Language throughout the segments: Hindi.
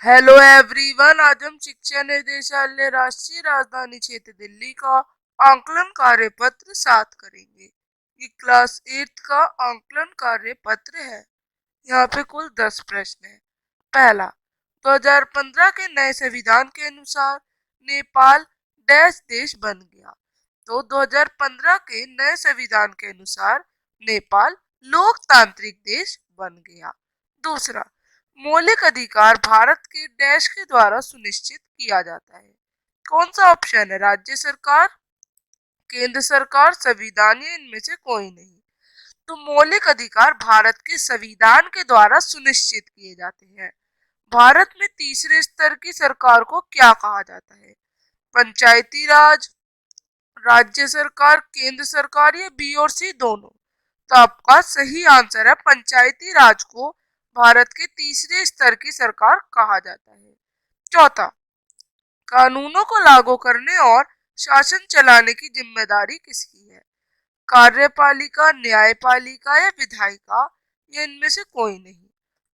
हेलो एवरीवन, आज हम शिक्षा निदेशालय राष्ट्रीय राजधानी क्षेत्र दिल्ली का आंकलन कार्य पत्र 7 करेंगे। ये क्लास 8 का आंकलन कार्य पत्र है। यहाँ पे कुल 10 प्रश्न है। पहला, 2015 के नए संविधान के अनुसार नेपाल डैश देश बन गया। तो 2015 के नए संविधान के अनुसार नेपाल लोकतांत्रिक देश बन गया। दूसरा, मौलिक अधिकार भारत के डैश के द्वारा सुनिश्चित किया जाता है। कौन सा ऑप्शन है? राज्य सरकार, केंद्र सरकार, संविधान या इनमें से कोई नहीं। तो मौलिक अधिकार भारत के संविधान के द्वारा सुनिश्चित किए जाते हैं। भारत में तीसरे स्तर की सरकार को क्या कहा जाता है? पंचायती राज, राज्य सरकार, केंद्र सरकार या बी और सी दोनों? तो आपका सही आंसर है पंचायती राज को भारत के तीसरे स्तर की सरकार कहा जाता है। चौथा, कानूनों को लागू करने और शासन चलाने की जिम्मेदारी किसकी है? कार्यपालिका, न्यायपालिका या विधायिका या इनमें से कोई नहीं।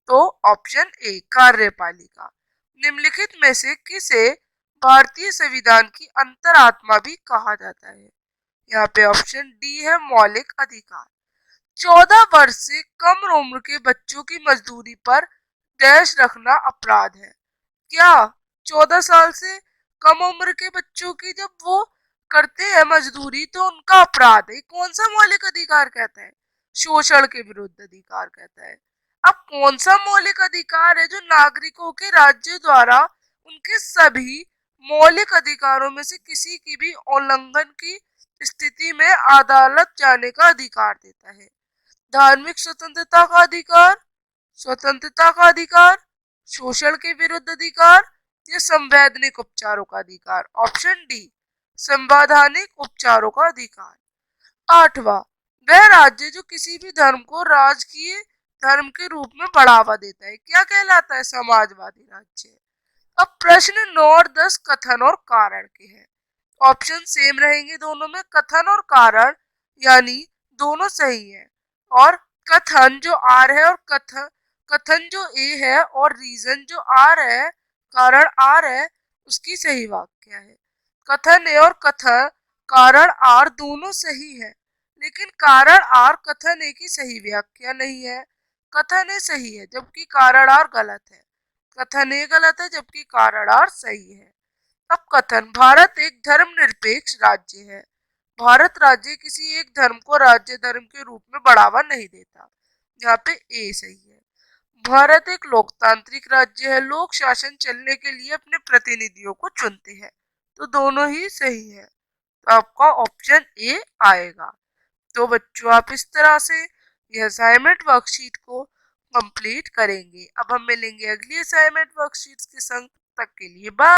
तो ऑप्शन ए कार्यपालिका। निम्नलिखित में से किसे भारतीय संविधान की अंतरात्मा भी कहा जाता है? यहाँ पे ऑप्शन डी है मौलिक अधिकार। 14 वर्ष से कम उम्र के बच्चों की मजदूरी पर डैश रखना अपराध है। क्या 14 साल से कम उम्र के बच्चों की जब वो करते हैं मजदूरी तो उनका अपराध है? कौन सा मौलिक अधिकार कहता है? शोषण के विरुद्ध अधिकार कहता है। अब कौन सा मौलिक अधिकार है जो नागरिकों के राज्य द्वारा उनके सभी मौलिक अधिकारों में से किसी की भी उल्लंघन की स्थिति में अदालत जाने का अधिकार देता है? धार्मिक स्वतंत्रता का अधिकार, स्वतंत्रता का अधिकार, शोषण के विरुद्ध अधिकार या संवैधानिक उपचारों का अधिकार? ऑप्शन डी संवैधानिक उपचारों का अधिकार। आठवां, वह राज्य जो किसी भी धर्म को राजकीय धर्म के रूप में बढ़ावा देता है क्या कहलाता है? समाजवादी राज्य। अब प्रश्न 9 और 10 कथन और कारण के हैं। ऑप्शन सेम रहेंगे दोनों में। कथन और कारण यानी दोनों सही है, और कथन जो आर है और कथन जो ए है और रीजन जो आर है, कारण आर है, उसकी सही वाक्य है। कथन ए और कथन कारण आर दोनों सही है, लेकिन कारण आर कथन ए की सही व्याख्या नहीं है। कथन ए सही है जबकि कारण आर गलत है। कथन ए गलत है जबकि कारण आर सही है। अब कथन, भारत एक धर्मनिरपेक्ष राज्य है। भारत राज्य किसी एक धर्म को राज्य धर्म के रूप में बढ़ावा नहीं देता। यहाँ पे ए सही है। भारत एक लोकतांत्रिक राज्य है। लोक शासन चलने के लिए अपने प्रतिनिधियों को चुनते हैं। तो दोनों ही सही है। तो आपका ऑप्शन ए आएगा। तो बच्चों, आप इस तरह से यह असाइनमेंट वर्कशीट को कंप्लीट करेंगे। अब हम मिलेंगे अगली असाइनमेंट वर्कशीट के संग। तक के लिए बाय।